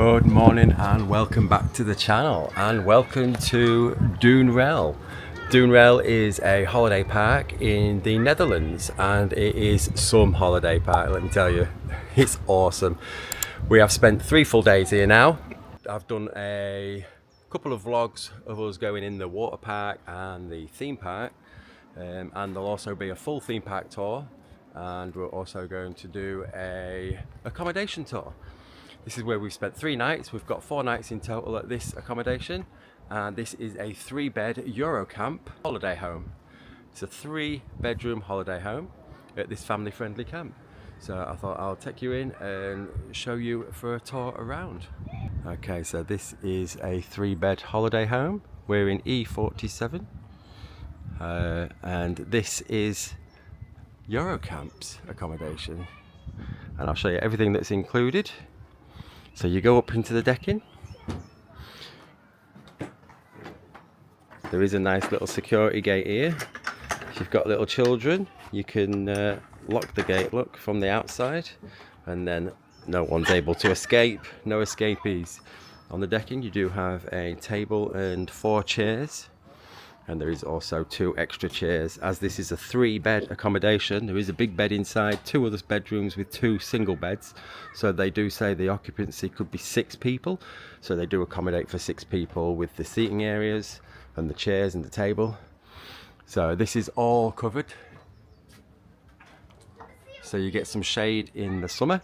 Good morning and welcome back to the channel and welcome to Duinrell. Duinrell is a holiday park in the Netherlands and it is some holiday park, let me tell you. It's awesome. We have spent 3 full days here now. I've done a couple of vlogs of us going in the water park and the theme park, and there'll also be a full theme park tour, and we're also going to do a accommodation tour. This is where we've spent 3 nights. We've got 4 nights in total at this accommodation, and this is a 3-bed Eurocamp holiday home. It's a 3-bedroom holiday home at this family-friendly camp. So I thought I'll take you in and show you for a tour around. Okay, so this is a 3-bed holiday home. We're in E47, and this is Eurocamp's accommodation, and I'll show you everything that's included. So you go up into the decking. There is a nice little security gate here. If you've got little children, you can lock the gate, look, from the outside, and then no one's able to escape, no escapees. On the decking you do have a table and 4 chairs, and there is also 2 extra chairs. As this is a 3-bed accommodation, there is a big bed inside, 2 other bedrooms with 2 single beds, so they do say the occupancy could be 6 people, so they do accommodate for 6 people with the seating areas and the chairs and the table. So this is all covered, so you get some shade in the summer,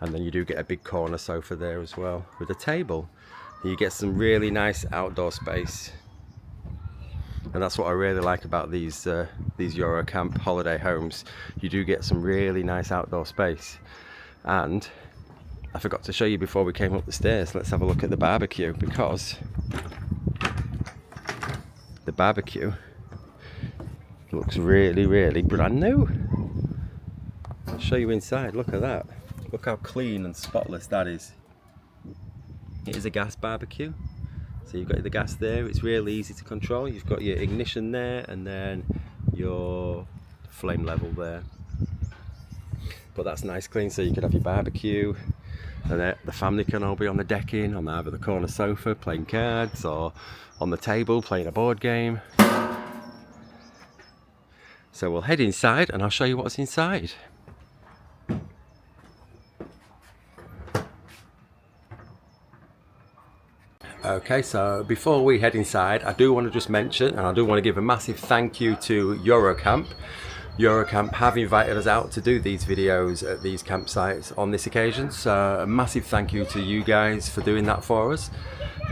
and then you do get a big corner sofa there as well with a table. You get some really nice outdoor space, and that's what I really like about these Eurocamp holiday homes. You do get some really nice outdoor space. And I forgot to show you before we came up the stairs, let's have a look at the barbecue, because the barbecue looks really brand new. I'll show you inside. Look at that, look how clean and spotless that is. It is a gas barbecue, so you've got the gas there. It's really easy to control. You've got your ignition there and then your flame level there, but that's nice clean, so you could have your barbecue, and the family can all be on the decking on either the corner sofa playing cards, or on the table playing a board game. So we'll head inside and I'll show you what's inside. Okay, so before we head inside, I do want to just mention, and I do want to give a massive thank you to Eurocamp. Eurocamp have invited us out to do these videos at these campsites on this occasion, so a massive thank you to you guys for doing that for us.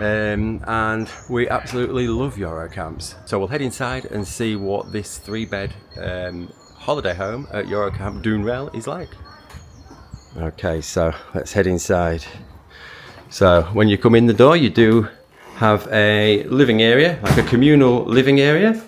And we absolutely love Eurocamps. So we'll head inside and see what this 3-bed holiday home at Eurocamp Duinrell is like. Okay, so let's head inside. So when you come in the door, you do have a living area, like a communal living area.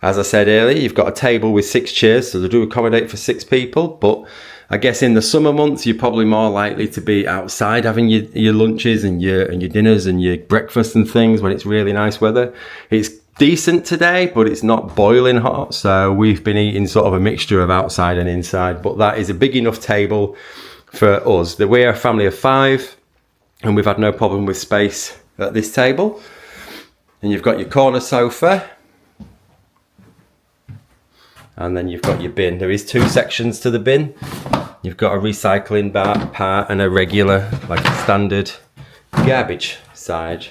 As I said earlier, you've got a table with 6 chairs, so they do accommodate for 6 people. But I guess in the summer months, you're probably more likely to be outside having your lunches and your dinners and your breakfast and things when it's really nice weather. It's decent today, but it's not boiling hot, so we've been eating sort of a mixture of outside and inside. But that is a big enough table for us. We're a family of 5. And we've had no problem with space at this table. And you've got your corner sofa, and then you've got your bin. There is 2 sections to the bin. You've got a recycling part and a regular, like a standard garbage side.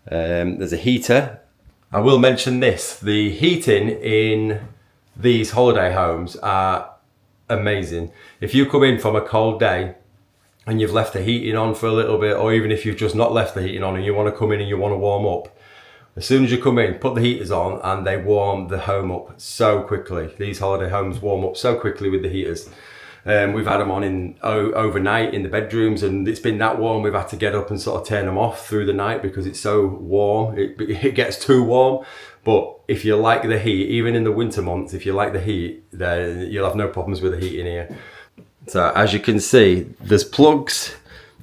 There's a heater. I will mention this, the heating in these holiday homes are amazing. If you come in from a cold day and you've left the heating on for a little bit, or even if you've just not left the heating on and you want to come in and you want to warm up, as soon as you come in, put the heaters on and they warm the home up so quickly. These holiday homes warm up so quickly with the heaters. We've had them on overnight in the bedrooms, and it's been that warm we've had to get up and sort of turn them off through the night because it's so warm. It gets too warm. But if you like the heat, even in the winter months, if you like the heat, then you'll have no problems with the heat in here. So as you can see, there's plugs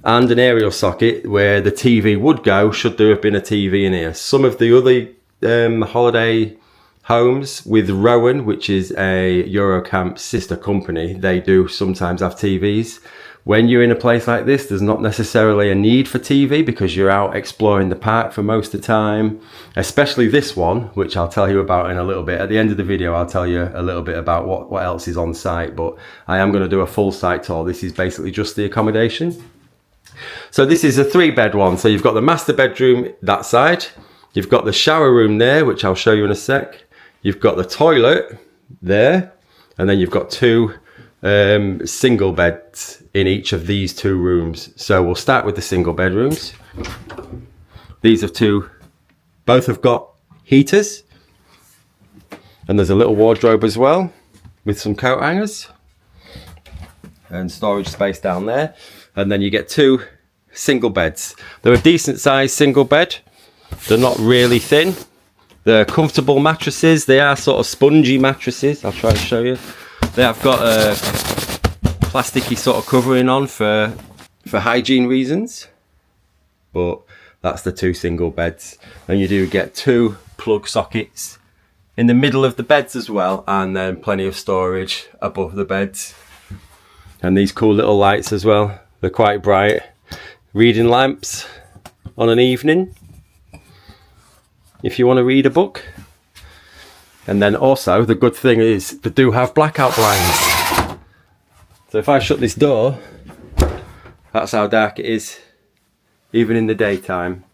and an aerial socket where the TV would go, should there have been a TV in here. Some of the other holiday homes with Rowan, which is a Eurocamp sister company, they do sometimes have TVs, when you're in a place like this, there's not necessarily a need for TV because you're out exploring the park for most of the time, especially this one, which I'll tell you about in a little bit. At the end of the video, I'll tell you a little bit about what else is on site, but I am going to do a full site tour. This is basically just the accommodation. So this is a 3-bed one. So you've got the master bedroom that side, you've got the shower room there, which I'll show you in a sec. You've got the toilet there, and then you've got 2 single beds in each of these 2 rooms. So we'll start with the single bedrooms. These are 2, both have got heaters, and there's a little wardrobe as well with some coat hangers and storage space down there. And then you get 2 single beds. They're a decent sized single bed. They're not really thin. They're comfortable mattresses. They are sort of spongy mattresses. I'll try to show you. They have got a plasticky sort of covering on for hygiene reasons, but that's the 2 single beds. And you do get 2 plug sockets in the middle of the beds as well, and then plenty of storage above the beds. And these cool little lights as well. They're quite bright. Reading lamps on an evening if you want to read a book. And then also the good thing is they do have blackout blinds. So if I shut this door, that's how dark it is, even in the daytime.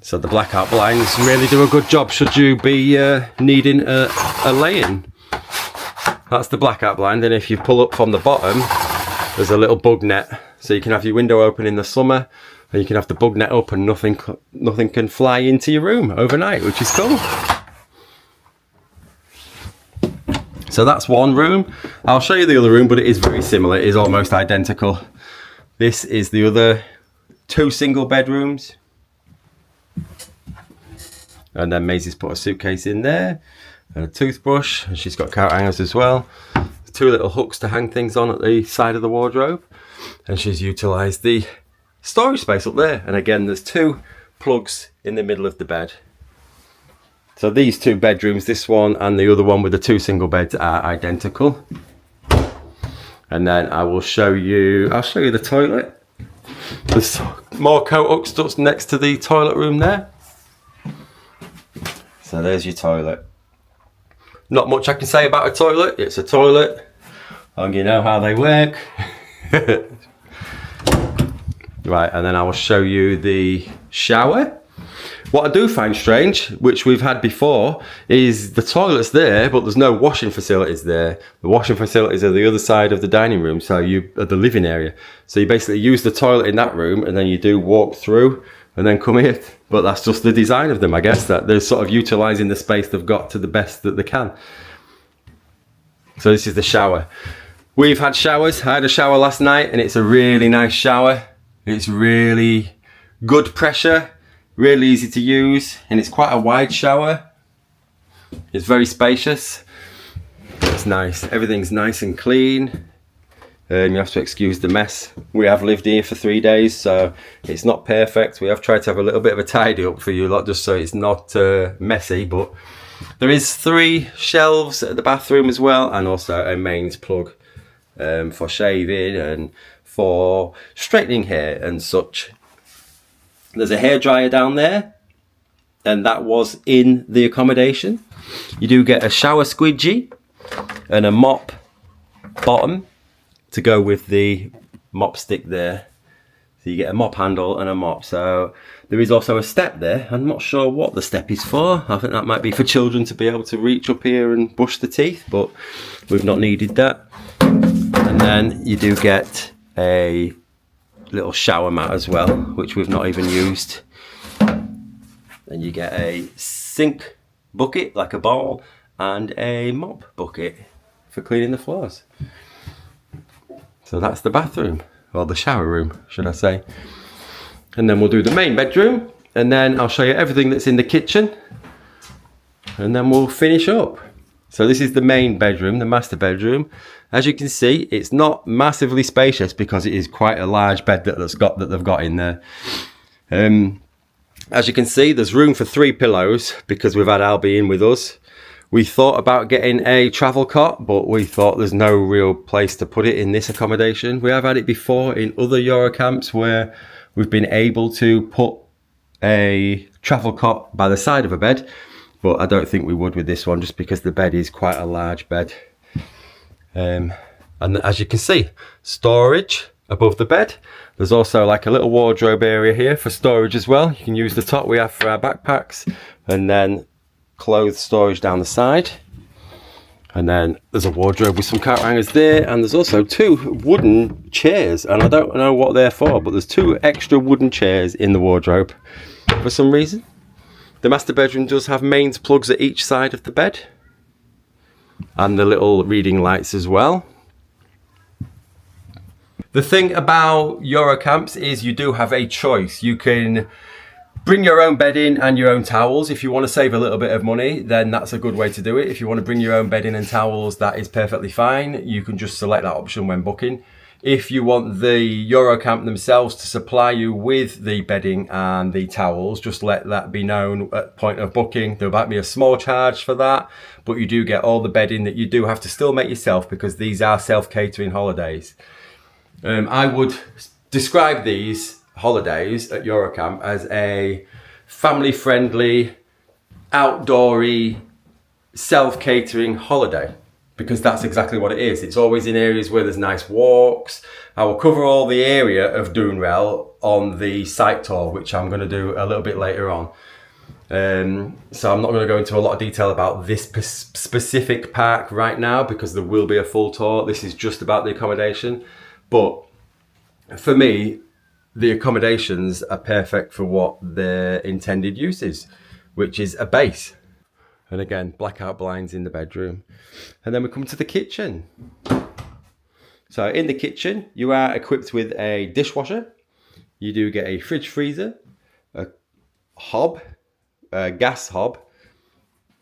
So the blackout blinds really do a good job should you be needing a lay-in. That's the blackout blind, and if you pull up from the bottom, there's a little bug net. So you can have your window open in the summer, and you can have the bug net up and nothing can fly into your room overnight, which is cool. So that's one room. I'll show you the other room, but it is very similar. It is almost identical. This is the other 2 single bedrooms. And then Maisie's put a suitcase in there and a toothbrush, and she's got coat hangers as well. 2 little hooks to hang things on at the side of the wardrobe, and she's utilised the storage space up there. And again, there's 2 plugs in the middle of the bed. So these 2 bedrooms, this one and the other one with the 2 single beds, are identical. And then I'll show you the toilet. There's more coat hooks stuck next to the toilet room there. So there's your toilet. Not much I can say about a toilet. It's a toilet, and you know how they work. Right, and then I will show you the shower. What I do find strange, which we've had before, is the toilet's there, but there's no washing facilities there. The washing facilities are the other side of the dining room, so the living area. So you basically use the toilet in that room, and then you do walk through and then come here. But that's just the design of them, I guess, that they're sort of utilising the space they've got to the best that they can. So this is the shower. We've had showers. I had a shower last night, and it's a really nice shower. It's really good pressure, really easy to use, and it's quite a wide shower. It's very spacious. It's nice. Everything's nice and clean. You have to excuse the mess. We have lived here for 3 days, so it's not perfect. We have tried to have a little bit of a tidy up for you lot, just so it's not messy, but there is 3 shelves at the bathroom as well, and also a mains plug for shaving and for straightening hair and such. There's a hairdryer down there, and that was in the accommodation. You do get a shower squidgy and a mop bottom to go with the mop stick there. So you get a mop handle and a mop. So there is also a step there. I'm not sure what the step is for. I think that might be for children to be able to reach up here and brush the teeth, but we've not needed that. And then you do get a little shower mat as well, which we've not even used. Then you get a sink bucket, like a bowl, and a mop bucket for cleaning the floors. So that's the bathroom, or the shower room, should I say. And then we'll do the main bedroom, and then I'll show you everything that's in the kitchen, and then we'll finish up. So this is the main bedroom, the master bedroom. As you can see, it's not massively spacious because it is quite a large bed that they've got in there. As you can see, there's room for 3 pillows because we've had Albie in with us. We thought about getting a travel cot, but we thought there's no real place to put it in this accommodation. We have had it before in other Eurocamps where we've been able to put a travel cot by the side of a bed, but I don't think we would with this one, just because the bed is quite a large bed. And as you can see, storage above the bed. There's also like a little wardrobe area here for storage as well. You can use the top we have for our backpacks, and then clothes storage down the side. And then there's a wardrobe with some coat hangers there, and there's also 2 wooden chairs, and I don't know what they're for, but there's 2 extra wooden chairs in the wardrobe for some reason. The master bedroom does have mains plugs at each side of the bed, and the little reading lights as well. The thing about Eurocamps is you do have a choice. You can bring your own bedding and your own towels. If you want to save a little bit of money, then that's a good way to do it. If you want to bring your own bedding and towels, that is perfectly fine. You can just select that option when booking. If you want the Eurocamp themselves to supply you with the bedding and the towels, just let that be known at point of booking. There might be a small charge for that, but you do get all the bedding that you do have to still make yourself, because these are self-catering holidays. I would describe these holidays at Eurocamp as a family-friendly, outdoory, self-catering holiday, because that's exactly what it is. It's always in areas where there's nice walks. I will cover all the area of Duinrell on the site tour, which I'm going to do a little bit later on. So I'm not going to go into a lot of detail about this specific park right now, because there will be a full tour. This is just about the accommodation. But for me, the accommodations are perfect for what their intended use is, which is a base. And again, blackout blinds in the bedroom. And then we come to the kitchen. So in the kitchen, you are equipped with a dishwasher. You do get a fridge freezer, a hob, a gas hob,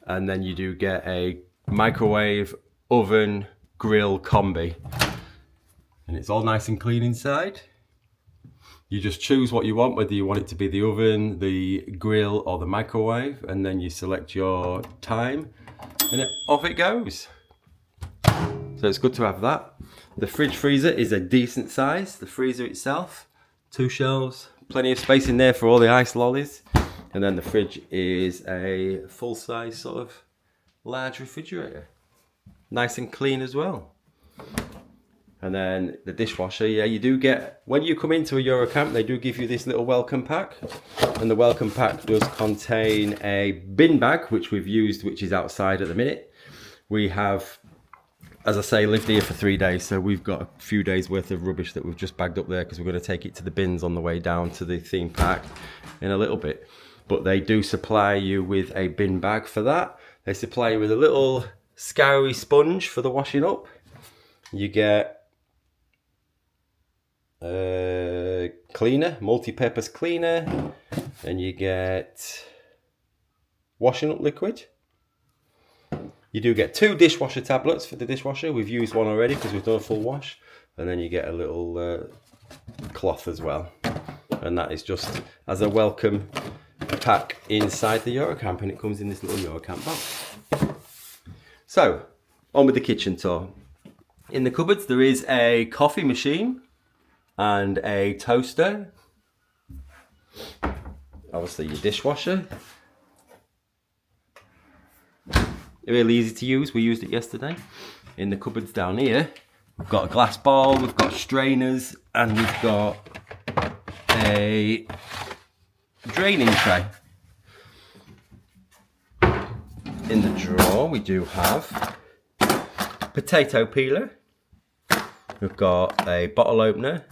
and then you do get a microwave, oven, grill combi. And it's all nice and clean inside. You just choose what you want, whether you want it to be the oven, the grill, or the microwave, and then you select your time, and off it goes. So it's good to have that. The fridge freezer is a decent size. The freezer itself, 2 shelves, plenty of space in there for all the ice lollies. And then the fridge is a full-size sort of large refrigerator. Nice and clean as well. And then the dishwasher, yeah, you do get, when you come into a Eurocamp, they do give you this little welcome pack. And the welcome pack does contain a bin bag, which we've used, which is outside at the minute. We have, as I say, lived here for 3 days, so we've got a few days worth of rubbish that we've just bagged up there, because we're going to take it to the bins on the way down to the theme park in a little bit. But they do supply you with a bin bag for that. They supply you with a little scoury sponge for the washing up. You get cleaner, multi-purpose cleaner, and you get washing up liquid. You do get 2 dishwasher tablets for the dishwasher. We've used one already because we've done a full wash. And then you get a little cloth as well. And that is just as a welcome pack inside the Eurocamp, and it comes in this little Eurocamp box. So, on with the kitchen tour. In the cupboards there is a coffee machine and a toaster. Obviously your dishwasher. Really easy to use, we used it yesterday. In the cupboards down here, we've got a glass bowl, we've got strainers, and we've got a draining tray. In the drawer we do have potato peeler. We've got a bottle opener.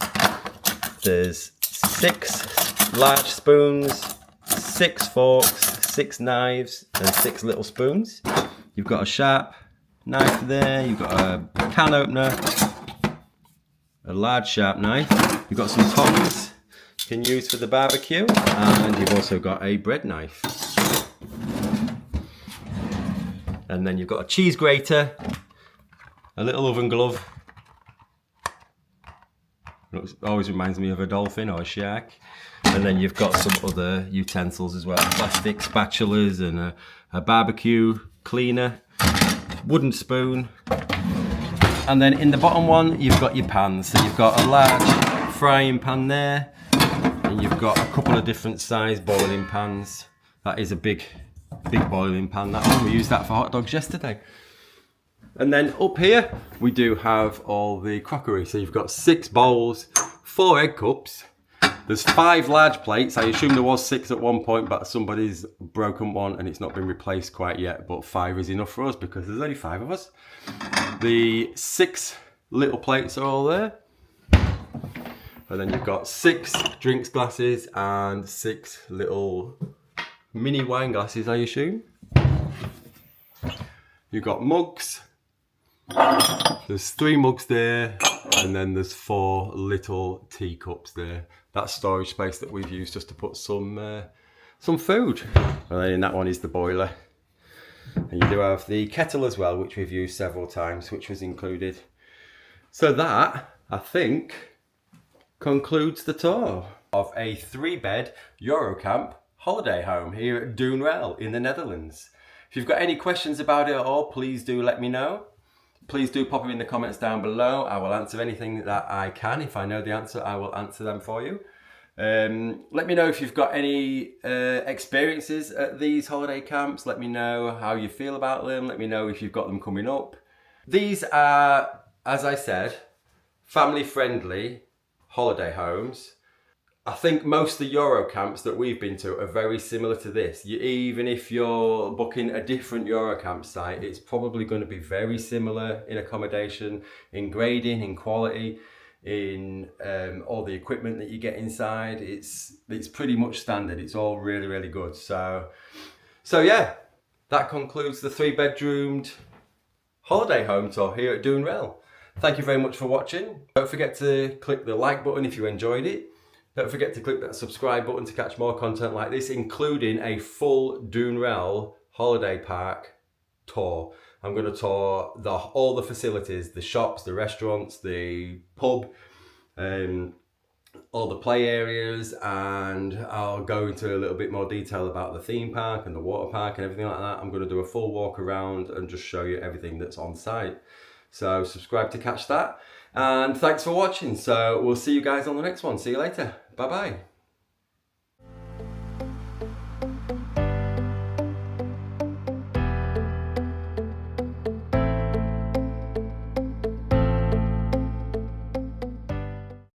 There's 6 large spoons, 6 forks, 6 knives, and 6 little spoons. You've got a sharp knife there. You've got a can opener, a large sharp knife. You've got some tongs you can use for the barbecue, and you've also got a bread knife. And then you've got a cheese grater, a little oven glove. It always reminds me of a dolphin or a shark. And then you've got some other utensils as well, plastic spatulas and a barbecue cleaner. wooden spoon. And then in the bottom one, you've got your pans. So you've got a large frying pan there, and you've got a couple of different size boiling pans. That is a big boiling pan, that one. We used that for hot dogs yesterday. And then up here, we do have all the crockery. So you've got 6 bowls, 4 egg cups. There's 5 large plates. I assume there was 6 at one point, but somebody's broken one and it's not been replaced quite yet. But 5 is enough for us because there's only 5 of us. The 6 little plates are all there. And then you've got 6 drinks glasses and 6 little mini wine glasses, I assume. You've got mugs. There's 3 mugs there, and then there's 4 little teacups there. That's storage space that we've used just to put some food. And then in that one is the boiler. And you do have the kettle as well, which we've used several times, which was included. So that, I think, concludes the tour of a 3-bed Eurocamp holiday home here at Duinrell in the Netherlands. If you've got any questions about it at all, please do let me know. Please do pop them in the comments down below. I will answer anything that I can. If I know the answer, I will answer them for you. Let me know if you've got any experiences at these holiday camps. Let me know how you feel about them. Let me know if you've got them coming up. These are, as I said, family-friendly holiday homes. I think most of the Eurocamps that we've been to are very similar to this. Even if you're booking a different Eurocamp site, it's probably going to be very similar in accommodation, in grading, in quality, in all the equipment that you get inside. It's pretty much standard. It's all really, really good. So yeah, that concludes the 3-bedroomed holiday home tour here at Duinrell. Thank you very much for watching. Don't forget to click the like button if you enjoyed it. Don't forget to click that subscribe button to catch more content like this, including a full Duinrell holiday park tour. I'm going to tour all the facilities, the shops, the restaurants, the pub, all the play areas, and I'll go into a little bit more detail about the theme park and the water park and everything like that. I'm going to do a full walk around and just show you everything that's on site. So subscribe to catch that. And thanks for watching. So we'll see you guys on the next one. See you later. Bye bye.